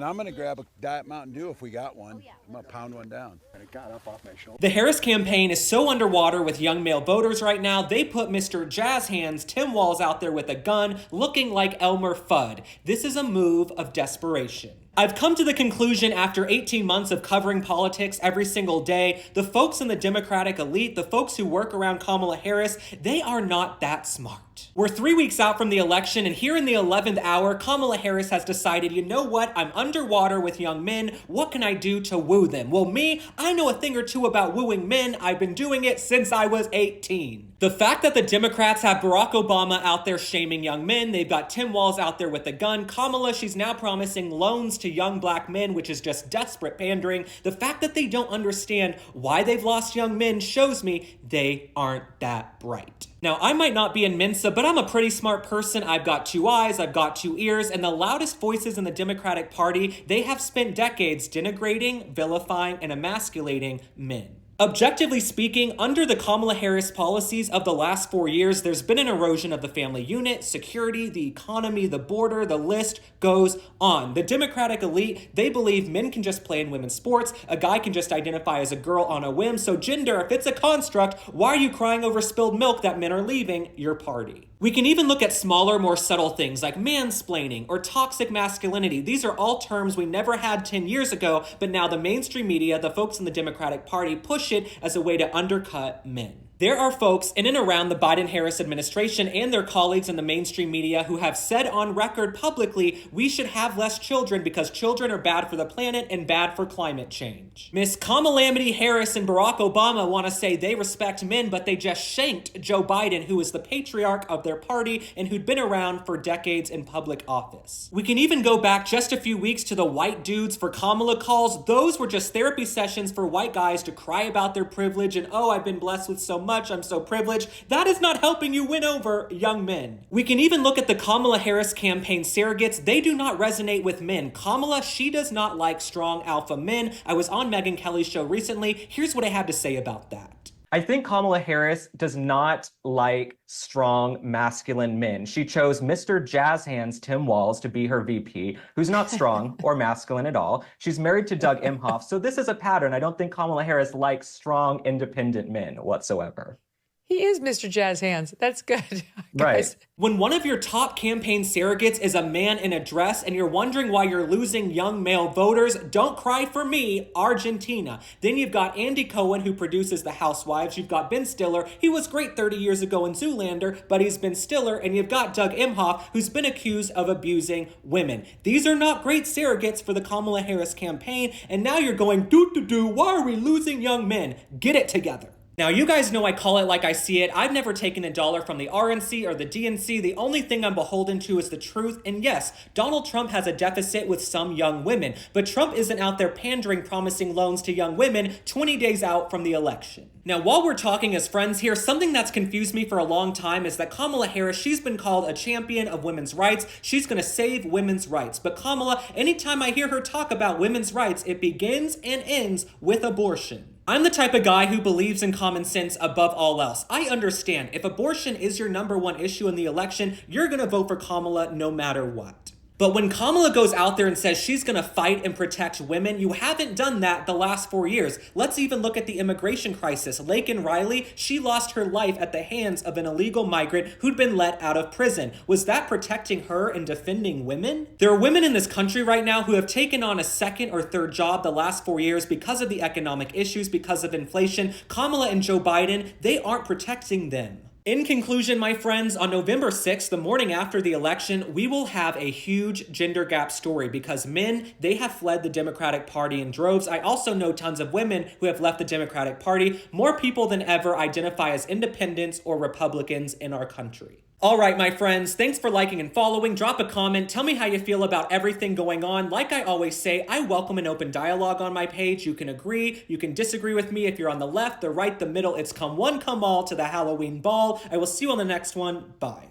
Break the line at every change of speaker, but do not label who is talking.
I'm going to grab a Diet Mountain Dew if we got one. I'm going to pound one down. And it got up off my shoulder.
The Harris campaign is so underwater with young male voters right now, they put Mr. Jazz Hands Tim Walz out there with a gun, looking like Elmer Fudd. This is a move of desperation. I've come to the conclusion after 18 months of covering politics every single day, the folks in the Democratic elite, the folks who work around Kamala Harris, they are not that smart. We're 3 weeks out from the election, and here in the 11th hour, Kamala Harris has decided, you know what, I'm underwater with young men, what can I do to woo them? Well, me, I know a thing or two about wooing men, I've been doing it since I was 18. The fact that the Democrats have Barack Obama out there shaming young men, they've got Tim Walz out there with a gun, Kamala, she's now promising loans to young black men, which is just desperate pandering. The fact that they don't understand why they've lost young men shows me they aren't that bright. Now, I might not be in Mensa, but I'm a pretty smart person. I've got 2 eyes, I've got 2 ears, and the loudest voices in the Democratic Party, they have spent decades denigrating, vilifying, and emasculating men. Objectively speaking, under the Kamala Harris policies of the last 4 years, there's been an erosion of the family unit, security, the economy, the border, the list goes on. The Democratic elite, they believe men can just play in women's sports, a guy can just identify as a girl on a whim, so gender, if it's a construct, why are you crying over spilled milk that men are leaving your party? We can even look at smaller, more subtle things like mansplaining or toxic masculinity. These are all terms we never had 10 years ago, but now the mainstream media, the folks in the Democratic Party, push it as a way to undercut men. There are folks in and around the Biden-Harris administration and their colleagues in the mainstream media who have said on record publicly, we should have less children because children are bad for the planet and bad for climate change. Miss Kamala Harris and Barack Obama want to say they respect men, but they just shanked Joe Biden, who is the patriarch of their party and who'd been around for decades in public office. We can even go back just a few weeks to the white dudes for Kamala calls. Those were just therapy sessions for white guys to cry about their privilege and, oh, I've been blessed with so much, I'm so privileged. That is not helping you win over young men. We can even look at the Kamala Harris campaign surrogates. They do not resonate with men. Kamala, she does not like strong alpha men. I was on Megyn Kelly's show recently. Here's what I had to say about that. I think Kamala Harris does not like strong masculine men. She chose Mr. Jazz Hands Tim Walz to be her VP, who's not strong or masculine at all. She's married to Doug Emhoff, so this is a pattern. I don't think Kamala Harris likes strong, independent men whatsoever.
He is Mr. Jazz Hands. That's good.
Right. When one of your top campaign surrogates is a man in a dress and you're wondering why you're losing young male voters, don't cry for me, Argentina. Then you've got Andy Cohen, who produces The Housewives. You've got Ben Stiller. He was great 30 years ago in Zoolander, but he's Ben Stiller. And you've got Doug Emhoff, who's been accused of abusing women. These are not great surrogates for the Kamala Harris campaign. And now you're going, why are we losing young men? Get it together. Now, you guys know I call it like I see it. I've never taken a dollar from the RNC or the DNC. The only thing I'm beholden to is the truth. And yes, Donald Trump has a deficit with some young women, but Trump isn't out there pandering, promising loans to young women 20 days out from the election. Now, while we're talking as friends here, something that's confused me for a long time is that Kamala Harris, she's been called a champion of women's rights. She's going to save women's rights. But Kamala, anytime I hear her talk about women's rights, it begins and ends with abortion. I'm the type of guy who believes in common sense above all else. I understand if abortion is your #1 issue in the election, you're going to vote for Kamala no matter what. But when Kamala goes out there and says she's going to fight and protect women, you haven't done that the last 4 years. Let's even look at the immigration crisis. Laken Riley, she lost her life at the hands of an illegal migrant who'd been let out of prison. Was that protecting her and defending women? There are women in this country right now who have taken on a 2nd or 3rd job the last 4 years because of the economic issues, because of inflation. Kamala and Joe Biden, they aren't protecting them. In conclusion, my friends, on November 6th, the morning after the election, we will have a huge gender gap story because men, they have fled the Democratic Party in droves. I also know tons of women who have left the Democratic Party. More people than ever identify as independents or Republicans in our country. All right, my friends, thanks for liking and following. Drop a comment. Tell me how you feel about everything going on. Like I always say, I welcome an open dialogue on my page. You can agree, you can disagree with me. If you're on the left, the right, the middle, it's come one, come all to the Halloween ball. I will see you on the next one. Bye.